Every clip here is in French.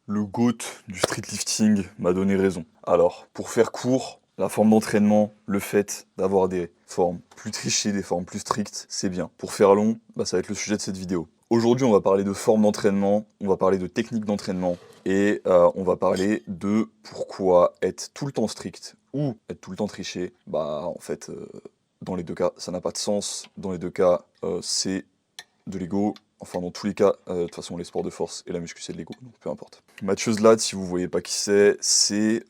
Le GOAT du streetlifting m'a donné raison. Alors, pour faire court, la forme d'entraînement, le fait d'avoir des formes plus trichées, des formes plus strictes, c'est bien. Pour faire long, ça va être le sujet de cette vidéo. Aujourd'hui, on va parler de forme d'entraînement, on va parler de technique d'entraînement, et on va parler de pourquoi être tout le temps strict ou être tout le temps triché. En fait, dans les deux cas, ça n'a pas de sens. Dans les deux cas, c'est de l'ego. Enfin, dans tous les cas, de toute façon, les sports de force et la muscu, c'est de l'ego, donc peu importe. Mathieu Zlad, si vous voyez pas qui c'est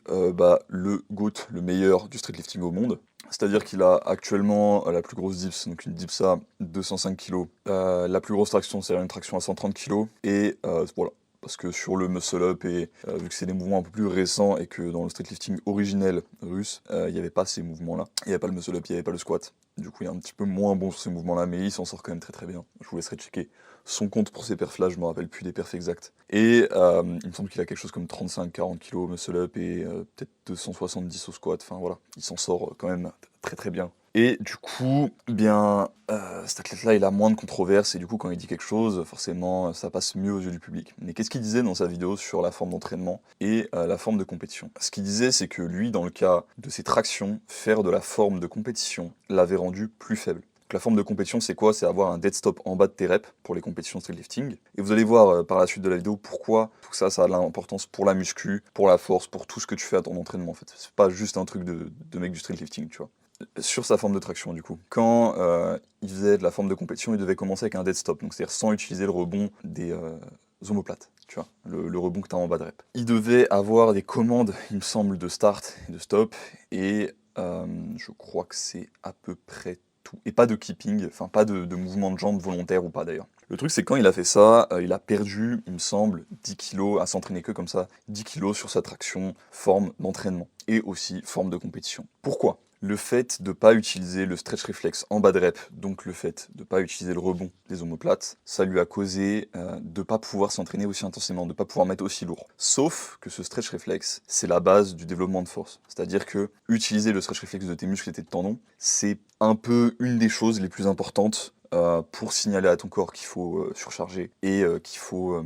le GOAT, le meilleur du streetlifting au monde. C'est-à-dire qu'il a actuellement la plus grosse dips, donc une dips à 205 kg. La plus grosse traction, c'est une traction à 130 kg. Et voilà. Parce que sur le muscle-up, et vu que c'est des mouvements un peu plus récents, et que dans le streetlifting originel russe, il n'y avait pas ces mouvements-là. Il n'y avait pas le muscle-up, il n'y avait pas le squat. Du coup, il est un petit peu moins bon sur ces mouvements-là, mais il s'en sort quand même très très bien. Je vous laisserai checker son compte pour ses perfs-là, je me rappelle plus des perfs exacts. Et il me semble qu'il a quelque chose comme 35-40 kg au muscle-up et peut-être 270 au squat. Enfin voilà, il s'en sort quand même très très bien. Et du coup, cet athlète-là, il a moins de controverses, et du coup, quand il dit quelque chose, forcément, ça passe mieux aux yeux du public. Mais qu'est-ce qu'il disait dans sa vidéo sur la forme d'entraînement et la forme de compétition? Ce qu'il disait, c'est que lui, dans le cas de ses tractions, faire de la forme de compétition l'avait rendu plus faible. Donc la forme de compétition, c'est quoi? C'est avoir un dead stop en bas de tes reps pour les compétitions streetlifting. Et vous allez voir par la suite de la vidéo pourquoi tout ça, ça a de l'importance pour la muscu, pour la force, pour tout ce que tu fais à ton entraînement, en fait. C'est pas juste un truc de mec du streetlifting, tu vois. Sur sa forme de traction, du coup. Quand il faisait de la forme de compétition, il devait commencer avec un dead stop, donc c'est-à-dire sans utiliser le rebond des omoplates, tu vois, le rebond que tu as en bas de rep. Il devait avoir des commandes, il me semble, de start et de stop, et je crois que c'est à peu près tout. Et pas de keeping, enfin pas de mouvement de jambes volontaire ou pas d'ailleurs. Le truc, c'est que quand il a fait ça, il a perdu, il me semble, 10 kilos, à s'entraîner que comme ça, 10 kilos sur sa traction, forme d'entraînement, et aussi forme de compétition. Pourquoi? Le fait de ne pas utiliser le stretch réflexe en bas de rep, donc le fait de ne pas utiliser le rebond des omoplates, ça lui a causé de ne pas pouvoir s'entraîner aussi intensément, de ne pas pouvoir mettre aussi lourd. Sauf que ce stretch réflexe, c'est la base du développement de force. C'est-à-dire que utiliser le stretch réflexe de tes muscles et tes tendons, c'est un peu une des choses les plus importantes pour signaler à ton corps qu'il faut surcharger et qu'il faut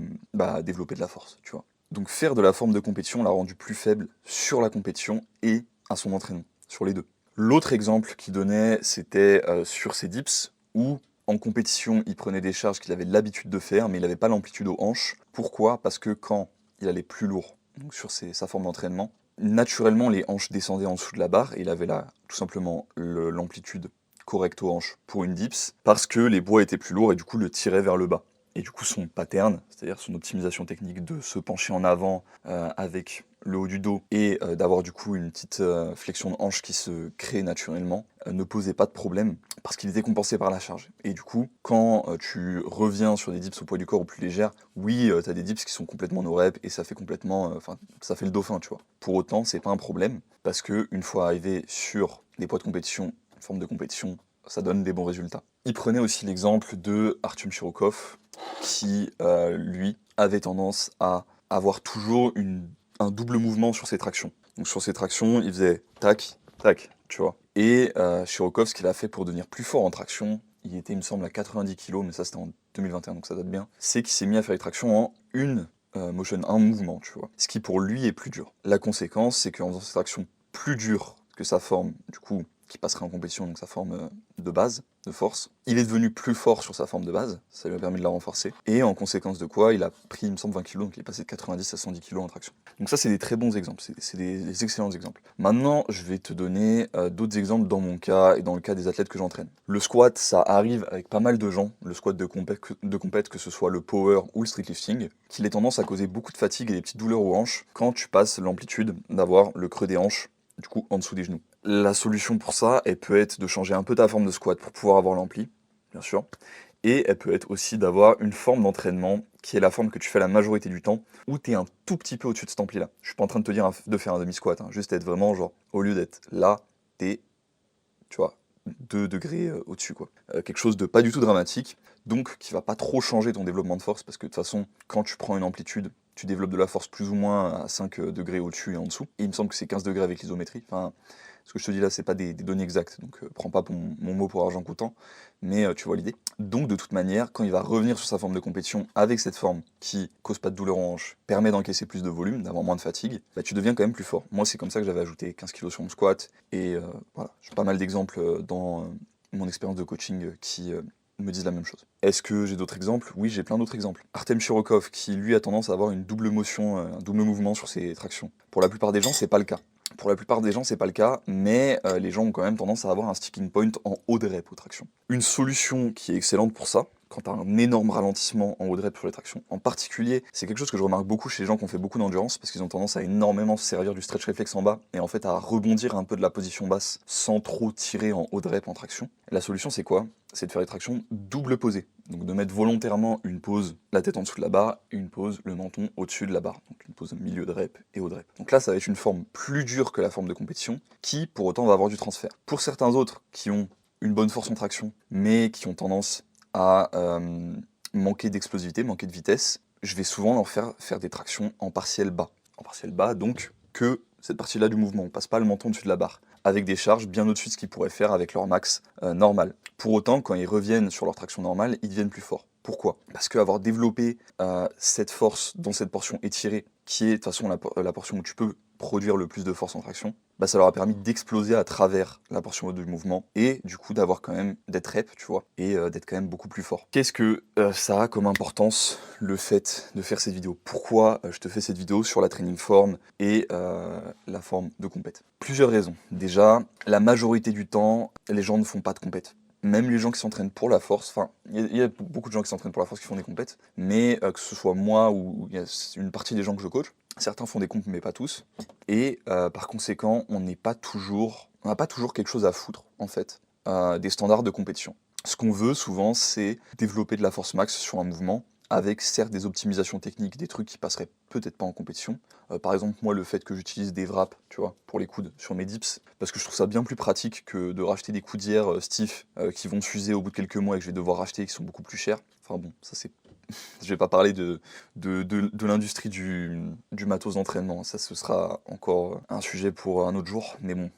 développer de la force, tu vois. Donc faire de la forme de compétition l'a rendu plus faible sur la compétition et à son entraînement, sur les deux. L'autre exemple qu'il donnait, c'était sur ses dips, où en compétition, il prenait des charges qu'il avait l'habitude de faire, mais il n'avait pas l'amplitude aux hanches. Pourquoi? Parce que quand il allait plus lourd, donc sur sa forme d'entraînement, naturellement les hanches descendaient en dessous de la barre, et il avait là tout simplement l'amplitude correcte aux hanches pour une dips, parce que les bois étaient plus lourds et du coup le tiraient vers le bas. Et du coup son pattern, c'est-à-dire son optimisation technique de se pencher en avant avec le haut du dos et d'avoir du coup une petite flexion de hanche qui se crée naturellement, ne posait pas de problème parce qu'il était compensé par la charge. Et du coup, quand tu reviens sur des dips au poids du corps ou plus légères, oui, tu as des dips qui sont complètement no rep et ça fait complètement, ça fait le dauphin, tu vois. Pour autant, c'est pas un problème parce que une fois arrivé sur des poids de compétition, une forme de compétition, ça donne des bons résultats. Il prenait aussi l'exemple de Artem Chirokov qui, lui, avait tendance à avoir toujours un double mouvement sur ses tractions. Donc sur ses tractions, il faisait tac, tac, tu vois. Et Chirokov, ce qu'il a fait pour devenir plus fort en traction, il était, il me semble, à 90 kg, mais ça c'était en 2021, donc ça date bien, c'est qu'il s'est mis à faire les tractions en une motion, un mouvement, tu vois. Ce qui pour lui est plus dur. La conséquence, c'est qu'en faisant ces tractions plus dures que sa forme, du coup, qui passerait en compétition, donc sa forme de base, de force. Il est devenu plus fort sur sa forme de base, ça lui a permis de la renforcer, et en conséquence de quoi, il a pris, il me semble, 20 kg, donc il est passé de 90 à 110 kg en traction. Donc ça, c'est des très bons exemples, c'est des excellents exemples. Maintenant, je vais te donner d'autres exemples dans mon cas, et dans le cas des athlètes que j'entraîne. Le squat, ça arrive avec pas mal de gens, le squat de compète, que ce soit le power ou le streetlifting, qu'il ait tendance à causer beaucoup de fatigue et des petites douleurs aux hanches, quand tu passes l'amplitude d'avoir le creux des hanches, du coup, en dessous des genoux. La solution pour ça, elle peut être de changer un peu ta forme de squat pour pouvoir avoir l'ampli, bien sûr. Et elle peut être aussi d'avoir une forme d'entraînement qui est la forme que tu fais la majorité du temps, où tu es un tout petit peu au-dessus de cet ampli-là. Je suis pas en train de te dire de faire un demi-squat, juste être vraiment genre, au lieu d'être là, t'es, tu vois, 2 degrés au-dessus, quoi. Quelque chose de pas du tout dramatique, donc qui va pas trop changer ton développement de force, parce que de toute façon, quand tu prends une amplitude, tu développes de la force plus ou moins à 5 degrés au-dessus et en dessous. Et il me semble que c'est 15 degrés avec l'isométrie. Enfin, Ce que je te dis là, c'est pas des données exactes, donc prends pas mon mot pour argent comptant, mais tu vois l'idée. Donc de toute manière, quand il va revenir sur sa forme de compétition avec cette forme qui cause pas de douleur en hanche, permet d'encaisser plus de volume, d'avoir moins de fatigue, bah, tu deviens quand même plus fort. Moi, c'est comme ça que j'avais ajouté 15 kg sur mon squat, et voilà, j'ai pas mal d'exemples dans mon expérience de coaching qui me disent la même chose. Est-ce que j'ai d'autres exemples? Oui, j'ai plein d'autres exemples. Artem Shirokov, qui lui a tendance à avoir une double motion, un double mouvement sur ses tractions. Pour la plupart des gens, c'est pas le cas. Pour la plupart des gens, c'est pas le cas, mais les gens ont quand même tendance à avoir un sticking point en haut de rep aux tractions. Une solution qui est excellente pour ça, quand tu as un énorme ralentissement en haut de rep sur les tractions, en particulier, c'est quelque chose que je remarque beaucoup chez les gens qui ont fait beaucoup d'endurance, parce qu'ils ont tendance à énormément se servir du stretch réflexe en bas, et en fait à rebondir un peu de la position basse, sans trop tirer en haut de rep en traction. La solution, c'est quoi? C'est de faire des tractions double posées. Donc de mettre volontairement une pose, la tête en dessous de la barre, et une pose, le menton au-dessus de la barre. Donc une pose milieu de rep et haut de rep. Donc là, ça va être une forme plus dure que la forme de compétition, qui pour autant va avoir du transfert. Pour certains autres qui ont une bonne force en traction, mais qui ont tendance à manquer d'explosivité, manquer de vitesse, je vais souvent leur faire des tractions en partiel bas. En partiel bas, donc que cette partie-là du mouvement, on passe pas le menton au-dessus de la barre, avec des charges bien au-dessus de ce qu'ils pourraient faire avec leur max normal. Pour autant, quand ils reviennent sur leur traction normale, ils deviennent plus forts. Pourquoi? Parce qu'avoir développé cette force dans cette portion étirée, qui est de toute façon la portion où tu peux produire le plus de force en traction, bah ça leur a permis d'exploser à travers la portion haute du mouvement et du coup d'avoir quand même d'être rep, tu vois, et d'être quand même beaucoup plus fort. Qu'est-ce que ça a comme importance, le fait de faire cette vidéo? Pourquoi je te fais cette vidéo sur la training form et la forme de compète? Plusieurs raisons. Déjà, la majorité du temps, les gens ne font pas de compète. Même les gens qui s'entraînent pour la force, enfin, il y a beaucoup de gens qui s'entraînent pour la force qui font des compètes, mais que ce soit moi ou il y a une partie des gens que je coach, certains font des comptes mais pas tous, et par conséquent, on n'a pas toujours quelque chose à foutre, en fait, des standards de compétition. Ce qu'on veut souvent, c'est développer de la force max sur un mouvement, avec certes des optimisations techniques, des trucs qui passeraient peut-être pas en compétition. Par exemple, moi, le fait que j'utilise des wraps, tu vois, pour les coudes sur mes dips, parce que je trouve ça bien plus pratique que de racheter des coudières stiff qui vont s'user au bout de quelques mois et que je vais devoir racheter, qui sont beaucoup plus chers. Enfin bon, ça c'est... Je vais pas parler de l'industrie du matos d'entraînement, ça ce sera encore un sujet pour un autre jour, mais bon,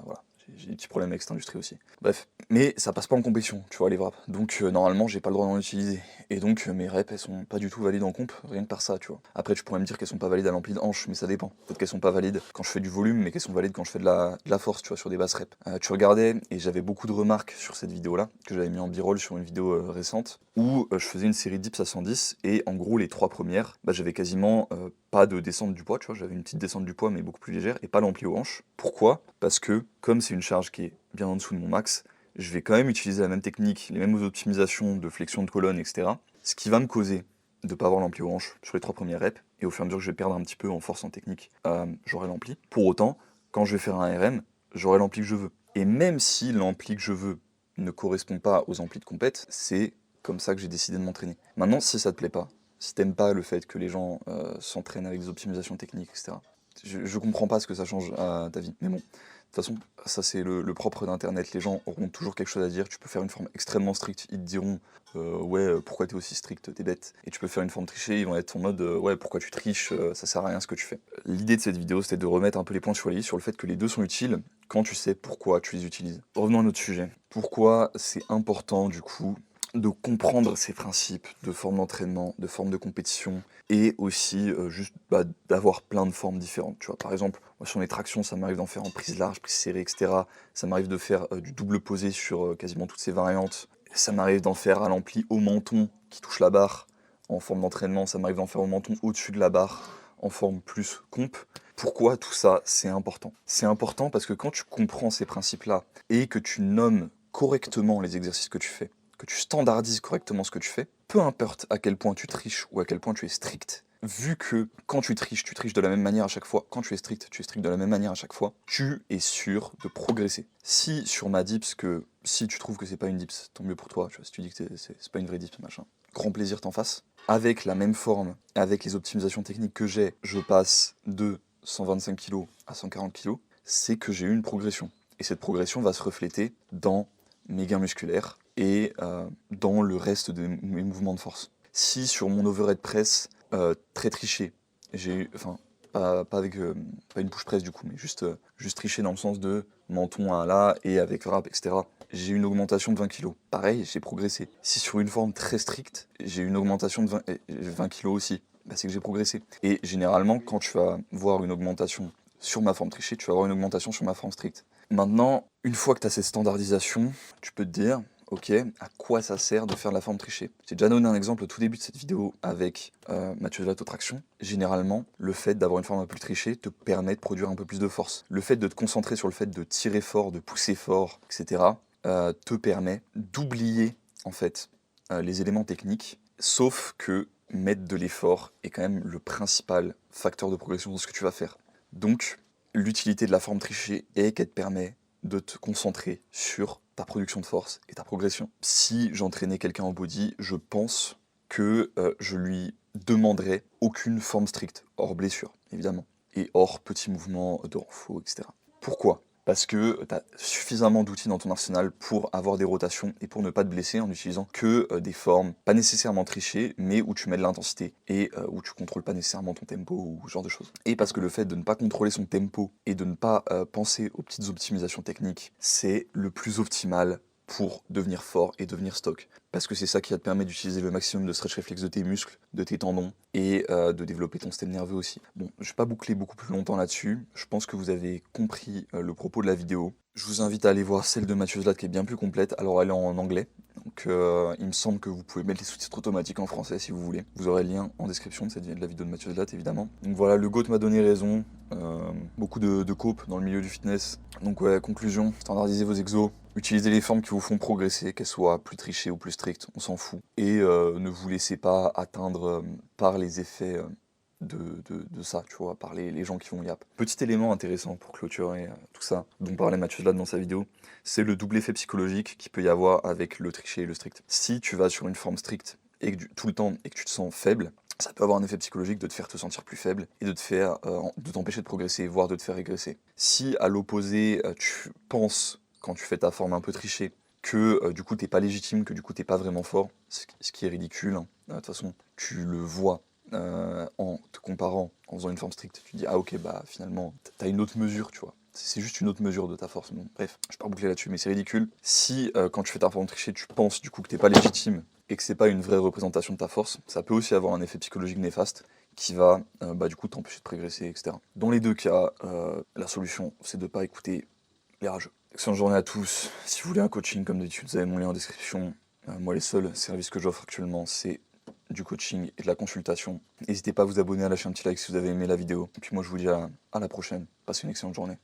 voilà. J'ai des petits problèmes avec cette industrie aussi. Bref, mais ça passe pas en compétition, tu vois, les wraps. Donc normalement, j'ai pas le droit d'en utiliser. Et donc mes reps, elles sont pas du tout valides en comp, rien que par ça, tu vois. Après, tu pourrais me dire qu'elles sont pas valides à l'ampli de hanche, mais ça dépend. Peut-être qu'elles sont pas valides quand je fais du volume, mais qu'elles sont valides quand je fais de la force, tu vois, sur des basses reps. Tu regardais, et j'avais beaucoup de remarques sur cette vidéo-là, que j'avais mis en b-roll sur une vidéo récente, où je faisais une série dips à 110, et en gros, les 3 premières, bah, j'avais quasiment pas de descente du poids, tu vois, j'avais une petite descente du poids, mais beaucoup plus légère, et pas l'ampli aux hanches. Pourquoi? Parce que, comme c'est une charge qui est bien en dessous de mon max, je vais quand même utiliser la même technique, les mêmes optimisations de flexion de colonne, etc. Ce qui va me causer de ne pas avoir l'ampli aux hanches sur les 3 premières reps, et au fur et à mesure que je vais perdre un petit peu en force en technique, j'aurai l'ampli. Pour autant, quand je vais faire un RM, j'aurai l'ampli que je veux. Et même si l'ampli que je veux ne correspond pas aux amplis de compète, c'est comme ça que j'ai décidé de m'entraîner. Maintenant, si ça te plaît pas, si t'aimes pas le fait que les gens s'entraînent avec des optimisations techniques, etc., je comprends pas ce que ça change à ta vie. Mais bon, de toute façon, ça c'est le propre d'Internet. Les gens auront toujours quelque chose à dire. Tu peux faire une forme extrêmement stricte, ils te diront ouais, pourquoi t'es aussi strict, t'es bête. Et tu peux faire une forme trichée, ils vont être en mode ouais, pourquoi tu triches, ça sert à rien ce que tu fais. L'idée de cette vidéo, c'était de remettre un peu les points sur les i sur le fait que les deux sont utiles quand tu sais pourquoi tu les utilises. Revenons à notre sujet. Pourquoi c'est important du coup de comprendre ces principes de forme d'entraînement, de forme de compétition, et aussi juste d'avoir plein de formes différentes. Tu vois, par exemple, moi, sur les tractions, ça m'arrive d'en faire en prise large, prise serrée, etc. Ça m'arrive de faire du double posé sur quasiment toutes ces variantes. Ça m'arrive d'en faire à l'ampli au menton qui touche la barre en forme d'entraînement. Ça m'arrive d'en faire au menton au-dessus de la barre en forme plus comp. Pourquoi tout ça, c'est important? C'est important parce que quand tu comprends ces principes-là et que tu nommes correctement les exercices que tu fais, que tu standardises correctement ce que tu fais, peu importe à quel point tu triches ou à quel point tu es strict, vu que quand tu triches de la même manière à chaque fois, quand tu es strict de la même manière à chaque fois, tu es sûr de progresser. Si sur ma dips, si tu trouves que c'est pas une dips, tant mieux pour toi, tu vois, si tu dis que c'est pas une vraie dips, machin, grand plaisir t'en fasses. Avec la même forme, avec les optimisations techniques que j'ai, je passe de 125 kg à 140 kg, c'est que j'ai eu une progression. Et cette progression va se refléter dans mes gains musculaires et dans le reste de mes mouvements de force. Si sur mon overhead press très triché, pas avec pas une push press du coup, mais juste tricher dans le sens de menton à là et avec wrap, etc. J'ai une augmentation de 20 kg. Pareil, j'ai progressé. Si sur une forme très stricte, j'ai une augmentation de 20 kg aussi, bah, c'est que j'ai progressé. Et généralement, quand tu vas voir une augmentation sur ma forme trichée, tu vas avoir une augmentation sur ma forme stricte. Maintenant, une fois que tu as cette standardisation, tu peux te dire, ok, à quoi ça sert de faire de la forme trichée? J'ai déjà donné un exemple au tout début de cette vidéo avec Mathieu Zlat aux tractions. Généralement, le fait d'avoir une forme un peu plus trichée te permet de produire un peu plus de force. Le fait de te concentrer sur le fait de tirer fort, de pousser fort, etc., te permet d'oublier en fait les éléments techniques, sauf que mettre de l'effort est quand même le principal facteur de progression dans ce que tu vas faire. Donc, l'utilité de la forme trichée est qu'elle te permet de te concentrer sur ta production de force et ta progression. Si j'entraînais quelqu'un en body, je pense que je lui demanderais aucune forme stricte, hors blessure, évidemment, et hors petits mouvements de renfort, etc. Pourquoi? Parce que tu as suffisamment d'outils dans ton arsenal pour avoir des rotations et pour ne pas te blesser en utilisant que des formes pas nécessairement trichées, mais où tu mets de l'intensité et où tu contrôles pas nécessairement ton tempo ou ce genre de choses. Et parce que le fait de ne pas contrôler son tempo et de ne pas penser aux petites optimisations techniques, c'est le plus optimal pour devenir fort et devenir stock. Parce que c'est ça qui va te permettre d'utiliser le maximum de stretch réflexe de tes muscles, de tes tendons, et de développer ton système nerveux aussi. Bon, je vais pas boucler beaucoup plus longtemps là-dessus, je pense que vous avez compris le propos de la vidéo. Je vous invite à aller voir celle de Mathieu Zlat qui est bien plus complète, alors elle est en anglais, donc il me semble que vous pouvez mettre les sous-titres automatiques en français si vous voulez. Vous aurez le lien en description de la vidéo de Mathieu Zlat évidemment. Donc voilà, le GOAT m'a donné raison, beaucoup de cope dans le milieu du fitness. Donc ouais, conclusion, standardisez vos exos, utilisez les formes qui vous font progresser, qu'elles soient plus trichées ou plus strictes, on s'en fout. Et ne vous laissez pas atteindre par les effets de ça, tu vois, par les gens qui vont yap. Petit élément intéressant pour clôturer tout ça, dont parlait Mathieu Zlat dans sa vidéo, c'est le double effet psychologique qu'il peut y avoir avec le triché et le strict. Si tu vas sur une forme stricte et que tout le temps et que tu te sens faible, ça peut avoir un effet psychologique de te faire te sentir plus faible et de te faire, de t'empêcher de progresser, voire de te faire régresser. Si à l'opposé, tu penses, quand tu fais ta forme un peu trichée, que du coup t'es pas légitime, que du coup t'es pas vraiment fort, ce qui est ridicule, hein. De toute façon, tu le vois en te comparant, en faisant une forme stricte, tu te dis ah ok bah finalement t'as une autre mesure, tu vois. C'est juste une autre mesure de ta force. Bon, bref, je vais pas reboucler là-dessus, mais c'est ridicule. Si quand tu fais ta forme trichée, tu penses du coup que t'es pas légitime et que c'est pas une vraie représentation de ta force, ça peut aussi avoir un effet psychologique néfaste qui va bah, du coup t'empêcher de progresser, etc. Dans les deux cas, la solution c'est de pas écouter les rageux. Excellente journée à tous. Si vous voulez un coaching, comme d'habitude, vous avez mon lien en description. Moi, les seuls services que j'offre actuellement, c'est du coaching et de la consultation. N'hésitez pas à vous abonner, à lâcher un petit like si vous avez aimé la vidéo. Et puis moi, je vous dis à la prochaine. Passez une excellente journée.